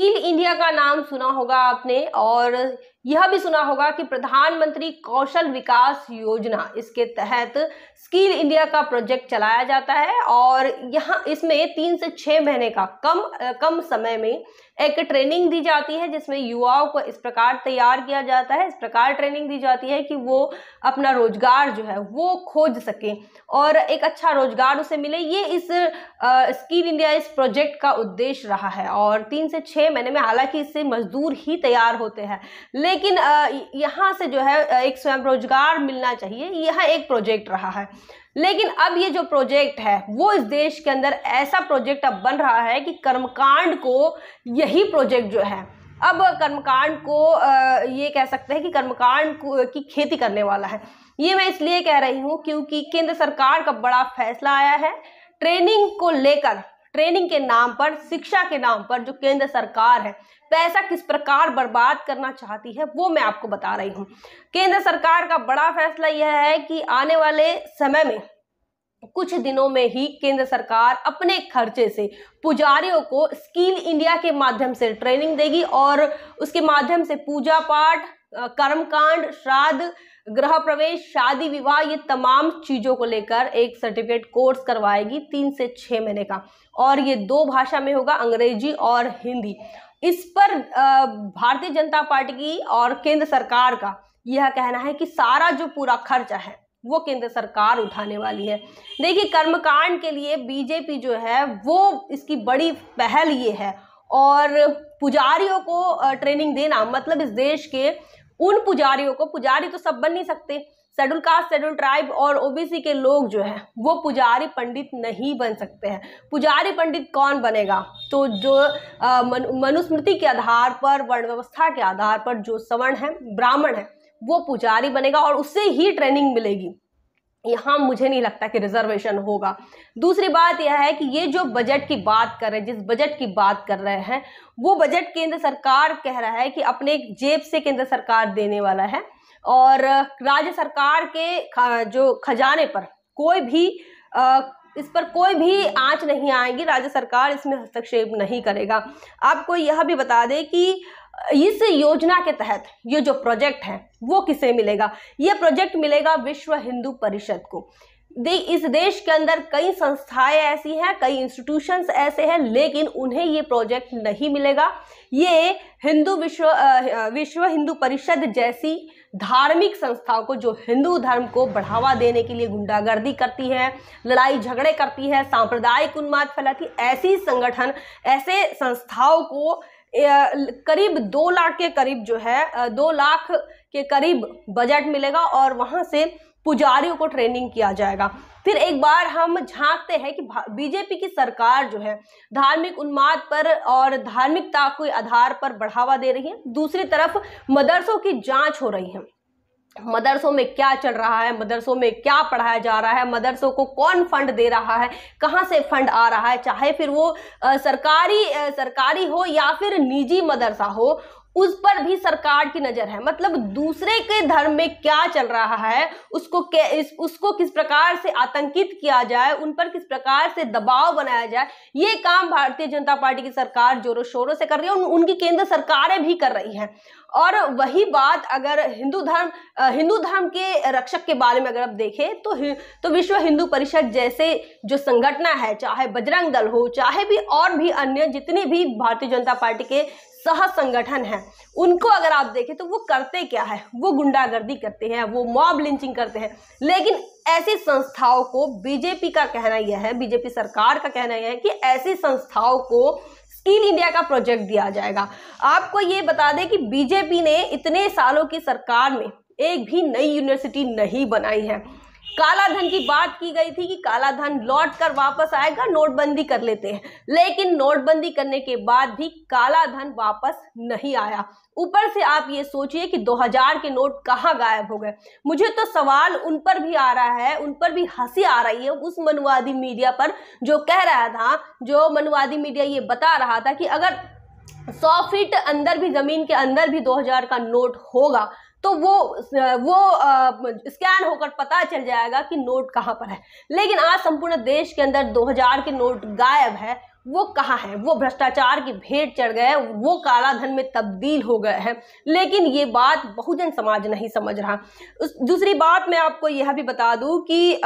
Skill India का नाम सुना होगा आपने, और यह भी सुना होगा कि प्रधानमंत्री कौशल विकास योजना, इसके तहत स्किल इंडिया का प्रोजेक्ट चलाया जाता है। और यहाँ इसमें 3 से 6 महीने का कम समय में एक ट्रेनिंग दी जाती है, जिसमें युवाओं को इस प्रकार तैयार किया जाता है, इस प्रकार ट्रेनिंग दी जाती है कि वो अपना रोजगार जो है वो खोज सके और एक अच्छा रोजगार उसे मिले। ये इस स्किल इंडिया इस प्रोजेक्ट का उद्देश्य रहा है। और 3 से 6 महीने में, हालांकि इससे मजदूर ही तैयार होते हैं, लेकिन यहाँ से जो है एक स्वयं रोजगार मिलना चाहिए, यह एक प्रोजेक्ट रहा है। लेकिन अब ये जो प्रोजेक्ट है वो इस देश के अंदर ऐसा प्रोजेक्ट अब बन रहा है कि कर्मकांड को यही प्रोजेक्ट जो है अब कर्मकांड को ये कह सकते हैं कि कर्मकांड की खेती करने वाला है। ये मैं इसलिए कह रही हूँ क्योंकि केंद्र सरकार का बड़ा फैसला आया है ट्रेनिंग को लेकर। ट्रेनिंग के नाम पर, शिक्षा के नाम पर जो केंद्र सरकार है पैसा किस प्रकार बर्बाद करना चाहती है वो मैं आपको बता रही हूँ। केंद्र सरकार का बड़ा फैसला यह है कि आने वाले समय में कुछ दिनों में ही केंद्र सरकार अपने खर्चे से पुजारियों को स्किल इंडिया के माध्यम से ट्रेनिंग देगी और उसके माध्यम से पूजा पाठ, कर्मकांड, श्राद्ध, गृह प्रवेश, शादी विवाह, ये तमाम चीजों को लेकर एक सर्टिफिकेट कोर्स करवाएगी 3 से 6 महीने का। और ये 2 भाषा में होगा, अंग्रेजी और हिंदी। इस पर भारतीय जनता पार्टी की और केंद्र सरकार का यह कहना है कि सारा जो पूरा खर्चा है वो केंद्र सरकार उठाने वाली है। देखिए, कर्मकांड के लिए बीजेपी जो है वो इसकी बड़ी पहल ये है। और पुजारियों को ट्रेनिंग देना मतलब इस देश के उन पुजारियों को, पुजारी तो सब बन नहीं सकते, शेड्यूल कास्ट, शेड्यूल ट्राइब और ओबीसी के लोग जो है वो पुजारी पंडित नहीं बन सकते हैं। पुजारी पंडित कौन बनेगा? तो जो मनुस्मृति के आधार पर, वर्ण व्यवस्था के आधार पर जो सवर्ण है, ब्राह्मण है, वो पुजारी बनेगा और उससे ही ट्रेनिंग मिलेगी। यहाँ मुझे नहीं लगता कि रिजर्वेशन होगा। दूसरी बात यह है कि ये जो बजट की बात कर रहे हैं, जिस बजट की बात कर रहे हैं, वो बजट केंद्र सरकार कह रहा है कि अपने जेब से केंद्र सरकार देने वाला है और राज्य सरकार के जो खजाने पर कोई भी इस पर कोई भी आंच नहीं आएगी। राज्य सरकार इसमें हस्तक्षेप नहीं करेगा। आपको यह भी बता दें कि इस योजना के तहत ये जो प्रोजेक्ट है वो किसे मिलेगा? ये प्रोजेक्ट मिलेगा विश्व हिंदू परिषद को। इस देश के अंदर कई संस्थाएं ऐसी हैं, कई इंस्टीट्यूशंस ऐसे हैं, लेकिन उन्हें ये प्रोजेक्ट नहीं मिलेगा। ये विश्व हिंदू परिषद जैसी धार्मिक संस्थाओं को, जो हिंदू धर्म को बढ़ावा देने के लिए गुंडागर्दी करती है, लड़ाई झगड़े करती है, सांप्रदायिक उन्माद फैलाती है, ऐसी संगठन, ऐसे संस्थाओं को करीब 2 लाख के करीब जो है 2 लाख के करीब बजट मिलेगा और वहां से पुजारियों को ट्रेनिंग किया जाएगा। फिर एक बार हम झांकते हैं कि बीजेपी की सरकार जो है धार्मिक उन्माद पर और धार्मिकता के आधार पर बढ़ावा दे रही है। दूसरी तरफ मदरसों की जांच हो रही है। मदरसों में क्या चल रहा है, मदरसों में क्या पढ़ाया जा रहा है, मदरसों को कौन फंड दे रहा है, कहां से फंड आ रहा है, चाहे फिर वो सरकारी हो या फिर निजी मदरसा हो, उस पर भी सरकार की नजर है। मतलब दूसरे के धर्म में क्या चल रहा है, उसको किस प्रकार से आतंकित किया जाए, उन पर किस प्रकार से दबाव बनाया जाए, ये काम भारतीय जनता पार्टी की सरकार जोरों शोरों से कर रही है, उनकी केंद्र सरकारें भी कर रही हैं। और वही बात अगर हिंदू धर्म के रक्षक के बारे में अगर आप देखें तो विश्व हिंदू परिषद जैसे जो संगठन है, चाहे बजरंग दल हो, चाहे भी और भी अन्य जितने भी भारतीय जनता पार्टी के सह संगठन है, उनको अगर आप देखें तो वो करते क्या है? वो गुंडागर्दी करते हैं, वो मॉब लिंचिंग करते हैं। लेकिन ऐसी संस्थाओं को बीजेपी का कहना यह है, बीजेपी सरकार का कहना यह है कि ऐसी संस्थाओं को स्किल इंडिया का प्रोजेक्ट दिया जाएगा। आपको ये बता दें कि बीजेपी ने इतने सालों की सरकार में एक भी नई यूनिवर्सिटी नहीं बनाई है। काला धन की बात की गई थी कि काला धन लौट कर वापस आएगा, नोटबंदी कर लेते हैं, लेकिन नोटबंदी करने के बाद भी काला धन वापस नहीं आया। ऊपर से आप ये सोचिए कि 2000 के नोट कहाँ गायब हो गए। मुझे तो सवाल उन पर भी आ रहा है, उन पर भी हंसी आ रही है, उस मनुवादी मीडिया पर जो कह रहा था, जो मनुवादी मीडिया ये बता रहा था कि अगर 100 फीट अंदर भी, जमीन के अंदर भी 2000 का नोट होगा तो वो स्कैन होकर पता चल जाएगा कि नोट कहाँ पर है। लेकिन आज संपूर्ण देश के अंदर 2000 के नोट गायब है। वो कहाँ है, वो भ्रष्टाचार की भेंट चढ़ गए, वो काला धन में तब्दील हो गए हैं। लेकिन ये बात बहुजन समाज नहीं समझ रहा। दूसरी बात मैं आपको यह भी बता दूं कि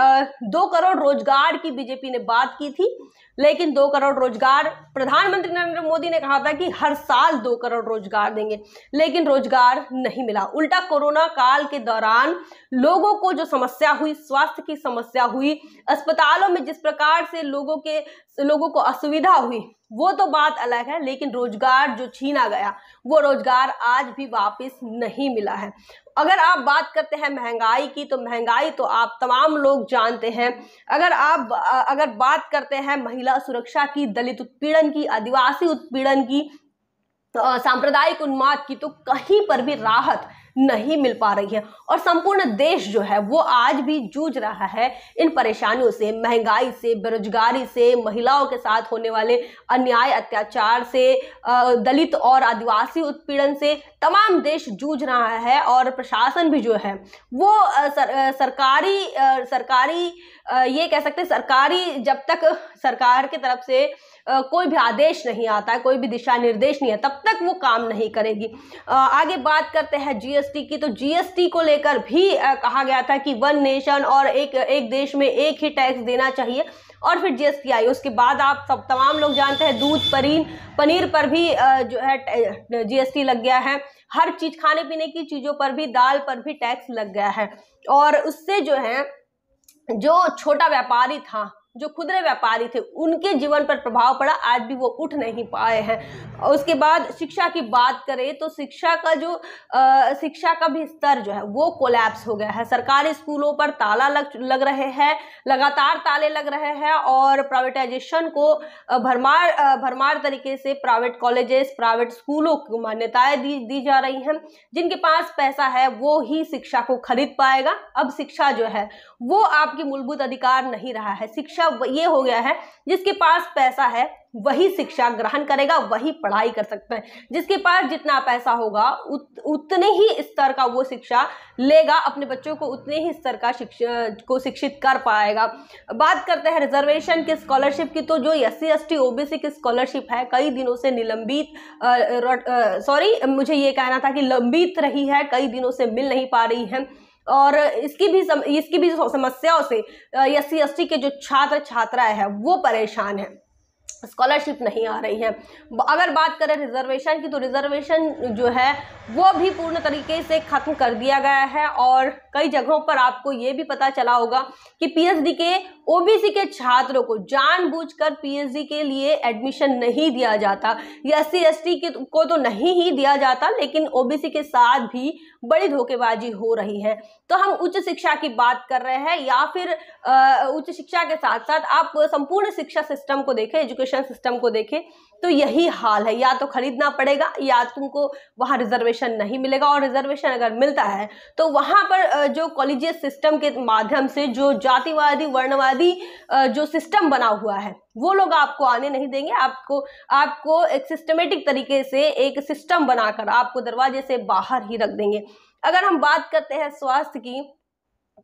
2 करोड़ रोजगार की बीजेपी ने बात की थी, लेकिन 2 करोड़ रोजगार प्रधानमंत्री नरेंद्र मोदी ने कहा था कि हर साल 2 करोड़ रोजगार देंगे, लेकिन रोजगार नहीं मिला। उल्टा कोरोना काल के दौरान लोगों को जो समस्या हुई, स्वास्थ्य की समस्या हुई, अस्पतालों में जिस प्रकार से लोगों को असुविधा हुई, वो तो बात अलग है, लेकिन रोजगार जो छीना गया वो रोजगार आज भी वापस नहीं मिला है। अगर आप बात करते हैं महंगाई की, तो महंगाई तो आप तमाम लोग जानते हैं। अगर बात करते हैं महिला सुरक्षा की, दलित उत्पीड़न की, आदिवासी उत्पीड़न की, सांप्रदायिक उन्माद की, तो कहीं पर भी राहत नहीं मिल पा रही है। और संपूर्ण देश जो है वो आज भी जूझ रहा है इन परेशानियों से, महंगाई से, बेरोजगारी से, महिलाओं के साथ होने वाले अन्याय अत्याचार से, दलित और आदिवासी उत्पीड़न से। तमाम देश जूझ रहा है और प्रशासन भी जो है वो सरकारी ये कह सकते हैं, सरकारी जब तक सरकार की तरफ से कोई भी आदेश नहीं आता है, कोई भी दिशा निर्देश नहीं है, तब तक वो काम नहीं करेगी। आगे बात करते हैं जीएसटी की, तो जीएसटी को लेकर भी कहा गया था कि वन नेशन और एक देश में एक ही टैक्स देना चाहिए, और फिर जीएसटी आई। उसके बाद आप सब तमाम लोग जानते हैं दूध, पनीर पर भी जो है जीएसटी लग गया है। हर चीज, खाने पीने की चीजों पर भी, दाल पर भी टैक्स लग गया है। और उससे जो है जो छोटा व्यापारी था, जो खुदरे व्यापारी थे, उनके जीवन पर प्रभाव पड़ा, आज भी वो उठ नहीं पाए हैं। उसके बाद शिक्षा की बात करें तो शिक्षा का भी स्तर जो है वो कोलैप्स हो गया है। सरकारी स्कूलों पर ताला लग रहे हैं, लगातार ताले लग रहे हैं, और प्राइवेटाइजेशन को भरमार तरीके से प्राइवेट कॉलेजेस, प्राइवेट स्कूलों को मान्यताएं दी जा रही हैं। जिनके पास पैसा है वो ही शिक्षा को खरीद पाएगा। अब शिक्षा जो है वो आपकी मूलभूत अधिकार नहीं रहा है। शिक्षा ये हो गया है, जिसके पास पैसा है वही शिक्षा ग्रहण करेगा, वही पढ़ाई कर सकता है। जिसके पास जितना पैसा होगा उतने ही स्तर का वो शिक्षा लेगा, अपने बच्चों को उतने ही स्तर का शिक्षित कर पाएगा। बात करते हैं रिजर्वेशन की, स्कॉलरशिप की, तो जो SC ST OBC की स्कॉलरशिप है कई दिनों से मुझे ये कहना था कि लंबित रही है, कई दिनों से मिल नहीं पा रही है। और इसकी भी समस्याओं से SC ST के जो छात्र छात्राएं हैं वो परेशान हैं, स्कॉलरशिप नहीं आ रही है। अगर बात करें रिजर्वेशन की, तो रिजर्वेशन जो है वो भी पूर्ण तरीके से खत्म कर दिया गया है, और कई जगहों पर आपको ये भी पता चला होगा कि PhD के OBC के छात्रों को जानबूझकर PhD के लिए एडमिशन नहीं दिया जाता। या SC ST को तो नहीं ही दिया जाता, लेकिन OBC के साथ भी बड़ी धोखेबाजी हो रही है। तो हम उच्च शिक्षा की बात कर रहे हैं, या फिर उच्च शिक्षा के साथ साथ आप संपूर्ण शिक्षा सिस्टम को देखें, एजुकेशन सिस्टम को देखें, तो यही हाल है। या तो खरीदना पड़ेगा, या तुमको वहां रिजर्वेशन नहीं मिलेगा, और रिजर्वेशन अगर मिलता है तो वहां पर जो कॉलेजियस सिस्टम के माध्यम से जो जातिवादी, वर्णवादी जो सिस्टम बना हुआ है, वो लोग आपको आने नहीं देंगे। आपको एक सिस्टमेटिक तरीके से एक सिस्टम बनाकर आपको दरवाजे से बाहर ही रख देंगे। अगर हम बात करते हैं स्वास्थ्य की,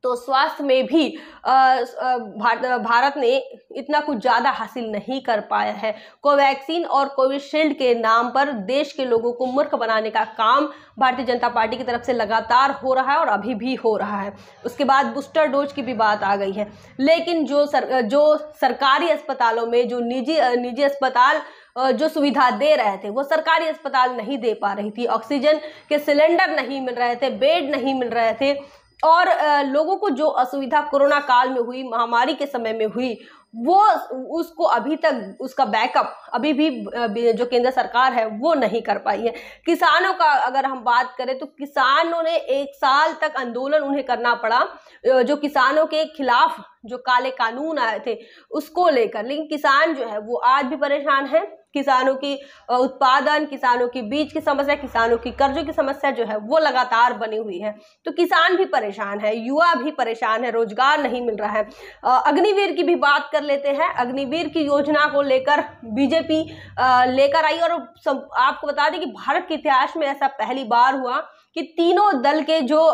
तो स्वास्थ्य में भी भारत ने इतना कुछ ज़्यादा हासिल नहीं कर पाया है। कोवैक्सीन और कोविशील्ड के नाम पर देश के लोगों को मूर्ख बनाने का काम भारतीय जनता पार्टी की तरफ से लगातार हो रहा है, और अभी भी हो रहा है। उसके बाद बूस्टर डोज की भी बात आ गई है, लेकिन जो सरकारी अस्पतालों में जो निजी अस्पताल जो सुविधा दे रहे थे वो सरकारी अस्पताल नहीं दे पा रही थी। ऑक्सीजन के सिलेंडर नहीं मिल रहे थे, बेड नहीं मिल रहे थे, और लोगों को जो असुविधा कोरोना काल में हुई, महामारी के समय में हुई, वो उसको अभी तक उसका बैकअप अभी भी जो केंद्र सरकार है वो नहीं कर पाई है। किसानों का अगर हम बात करें तो किसानों ने 1 साल तक आंदोलन उन्हें करना पड़ा, जो किसानों के खिलाफ जो काले कानून आए थे उसको लेकर। लेकिन किसान जो है वो आज भी परेशान है। किसानों की उत्पादन, किसानों की बीज की समस्या, किसानों की कर्जों की समस्या जो है वो लगातार बनी हुई है। तो किसान भी परेशान है, युवा भी परेशान है, रोजगार नहीं मिल रहा है। अग्निवीर की भी बात कर लेते हैं। अग्निवीर की योजना को लेकर बीजेपी लेकर आई, और आपको बता दें कि भारत के इतिहास में ऐसा पहली बार हुआ कि तीनों दल के जो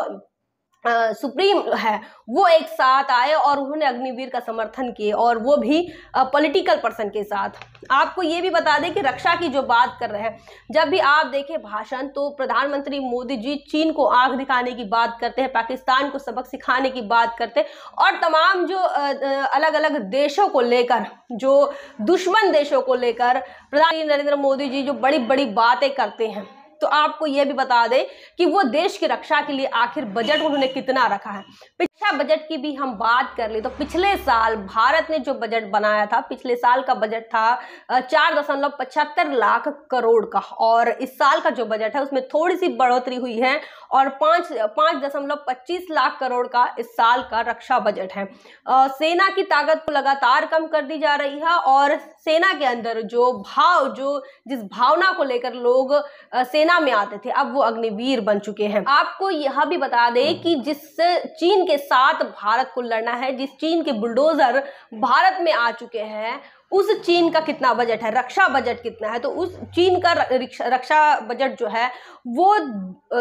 सुप्रीम है वो एक साथ आए और उन्होंने अग्निवीर का समर्थन किए, और वो भी पॉलिटिकल पर्सन के साथ। आपको ये भी बता दें कि रक्षा की जो बात कर रहे हैं, जब भी आप देखें भाषण तो प्रधानमंत्री मोदी जी चीन को आंख दिखाने की बात करते हैं, पाकिस्तान को सबक सिखाने की बात करते हैं, और तमाम जो अलग अलग देशों को लेकर, जो दुश्मन देशों को लेकर प्रधानमंत्री नरेंद्र मोदी जी जो बड़ी बड़ी बातें करते हैं। तो आपको यह भी बता दें कि वो देश की रक्षा के लिए आखिर बजट उन्होंने कितना रखा है। रक्षा बजट की भी हम बात कर ले तो पिछले साल भारत ने जो बजट बनाया था, पिछले साल का बजट था 4.75 लाख करोड़ का, और इस साल का जो बजट है उसमें थोड़ी सी बढ़ोतरी हुई है और 5.25 लाख करोड़ का इस साल का रक्षा बजट है। सेना की ताकत को लगातार कम कर दी जा रही है, और सेना के अंदर जिस भावना को लेकर लोग सेना में आते थे, अब वो अग्निवीर बन चुके हैं। आपको यह भी बता दें कि जिस चीन के साथ भारत को लड़ना है, जिस चीन के बुलडोजर भारत में आ चुके हैं, उस चीन का कितना बजट है, रक्षा बजट कितना है, तो उस चीन का रक्षा बजट जो है वो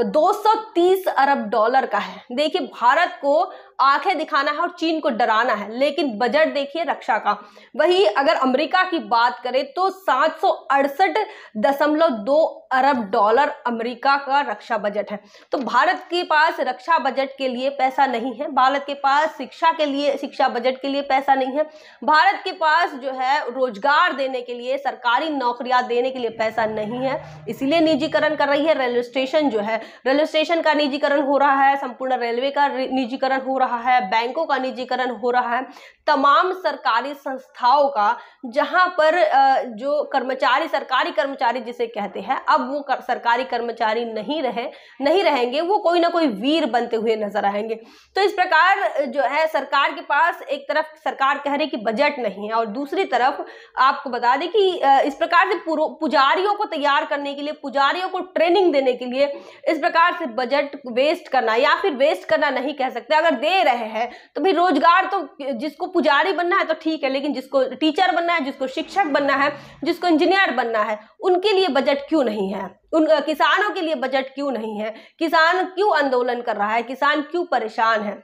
230 अरब डॉलर का है। देखिए, भारत को आंखें दिखाना है और चीन को डराना है, लेकिन बजट देखिए रक्षा का। वही अगर अमेरिका की बात करें तो 768.2 अरब डॉलर अमेरिका का रक्षा बजट है। तो भारत के पास रक्षा बजट के लिए पैसा नहीं है, भारत के पास शिक्षा बजट के लिए पैसा नहीं है, भारत के पास जो है रोजगार देने के लिए, सरकारी नौकरियां देने के लिए पैसा नहीं है, इसीलिए निजीकरण कर रही है। रेलवे स्टेशन जो है, रेलवे स्टेशन का निजीकरण हो रहा है, संपूर्ण रेलवे का निजीकरण हो रहा है, बैंकों का निजीकरण हो रहा है, तमाम सरकारी संस्थाओं का, जहां पर जो कर्मचारी, सरकारी कर्मचारी जिसे कहते हैं, अब वो सरकारी कर्मचारी नहीं रहेंगे, वो कोई ना कोई वीर बनते हुए नजर आएंगे। तो इस प्रकार जो है सरकार के पास एक तरफ सरकार कह रही कि बजट नहीं है, और दूसरी तरफ आपको बता दें कि इस प्रकार से पुजारियों को तैयार करने के लिए, पुजारियों को ट्रेनिंग देने के लिए इस प्रकार से बजट वेस्ट करना, या फिर वेस्ट करना नहीं कह सकते, अगर दे रहे हैं तो भाई रोजगार तो, जिसको पुजारी बनना है तो ठीक है, लेकिन जिसको टीचर बनना है, जिसको शिक्षक बनना है, जिसको इंजीनियर बनना है, उनके लिए बजट क्यों नहीं है? उन किसानों के लिए बजट क्यों नहीं है? किसान क्यों आंदोलन कर रहा है? किसान क्यों परेशान है?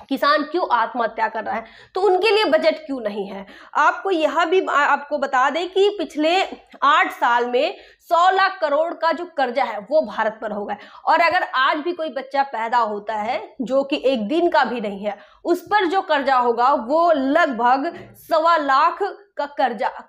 किसान क्यों आत्महत्या कर रहा है? तो उनके लिए बजट क्यों नहीं है? आपको यह भी आपको बता दें कि पिछले 8 साल में 100 लाख करोड़ का जो कर्जा है वो भारत पर होगा, और अगर आज भी कोई बच्चा पैदा होता है जो कि एक दिन का भी नहीं है, उस पर जो कर्जा होगा वो लगभग 1.25 लाख का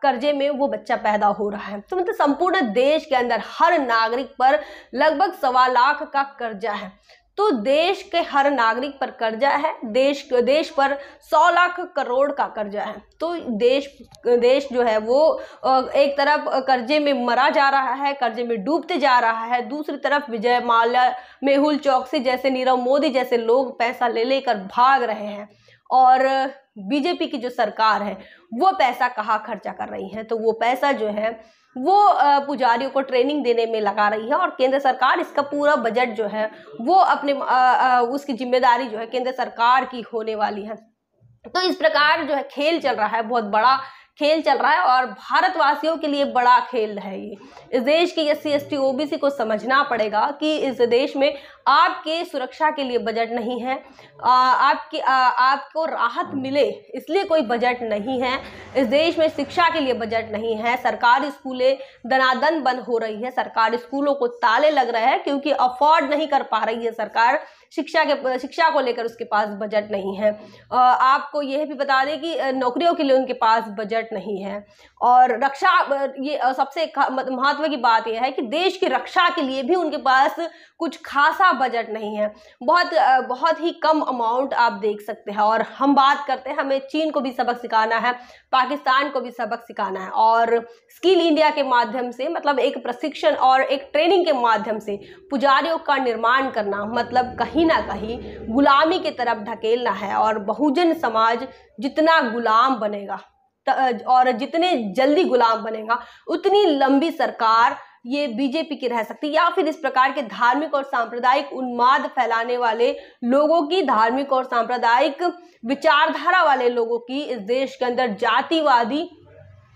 कर्जे में वो बच्चा पैदा हो रहा है। तो मतलब संपूर्ण देश के अंदर हर नागरिक पर लगभग 1.25 लाख का कर्जा है। तो देश के हर नागरिक पर कर्जा है, देश पर 100 लाख करोड़ का कर्जा है। तो देश जो है वो एक तरफ कर्जे में मरा जा रहा है, कर्जे में डूबते जा रहा है, दूसरी तरफ विजय माल्या, मेहुल चौकसी जैसे, नीरव मोदी जैसे लोग पैसा ले लेकर भाग रहे हैं, और बीजेपी की जो सरकार है वो पैसा कहाँ खर्चा कर रही है? तो वो पैसा जो है वो पुजारियों को ट्रेनिंग देने में लगा रही है, और केंद्र सरकार इसका पूरा बजट जो है वो अपने उसकी जिम्मेदारी जो है केंद्र सरकार की होने वाली है। तो इस प्रकार जो है खेल चल रहा है, बहुत बड़ा खेल चल रहा है, और भारतवासियों के लिए बड़ा खेल है ये। इस देश के SC ST OBC को समझना पड़ेगा कि इस देश में आपके सुरक्षा के लिए बजट नहीं है, आपको राहत मिले इसलिए कोई बजट नहीं है, इस देश में शिक्षा के लिए बजट नहीं है, सरकारी स्कूलें दनादन बंद हो रही है, सरकारी स्कूलों को ताले लग रहे हैं क्योंकि अफोर्ड नहीं कर पा रही है सरकार, शिक्षा को लेकर उसके पास बजट नहीं है। आपको यह भी बता दें कि नौकरियों के लिए उनके पास बजट नहीं है, और रक्षा, ये सबसे महत्व की बात यह है कि देश की रक्षा के लिए भी उनके पास कुछ खासा बजट नहीं है, बहुत ही कम अमाउंट आप देख सकते हैं। और हम बात करते हैं, हमें चीन को भी सबक सिखाना है, पाकिस्तान को भी सबक सिखाना है, और स्किल इंडिया के माध्यम से, मतलब एक प्रशिक्षण और एक ट्रेनिंग के माध्यम से पुजारियों का निर्माण करना, मतलब कहीं ना कहीं गुलामी की तरफ ढकेलना है। और बहुजन समाज जितना गुलाम बनेगा और जितने जल्दी गुलाम बनेगा, उतनी लंबी सरकार ये बीजेपी की रह सकती है, या फिर इस प्रकार के धार्मिक और सांप्रदायिक उन्माद फैलाने वाले लोगों की, धार्मिक और सांप्रदायिक विचारधारा वाले लोगों की, इस देश के अंदर जातिवादी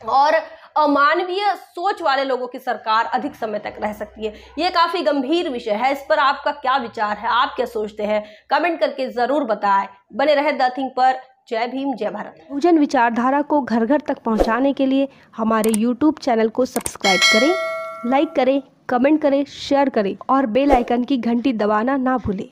और अमानवीय सोच वाले लोगों की सरकार अधिक समय तक रह सकती है। ये काफी गंभीर विषय है, इस पर आपका क्या विचार है, आप क्या सोचते हैं, कमेंट करके जरूर बताएं। बने रहे द थिंक पर। जय भीम, जय भारत। बहुजन विचारधारा को घर घर तक पहुंचाने के लिए हमारे YouTube चैनल को सब्सक्राइब करें, लाइक करें, कमेंट करें, शेयर करें और बेल आइकन की घंटी दबाना ना भूलें।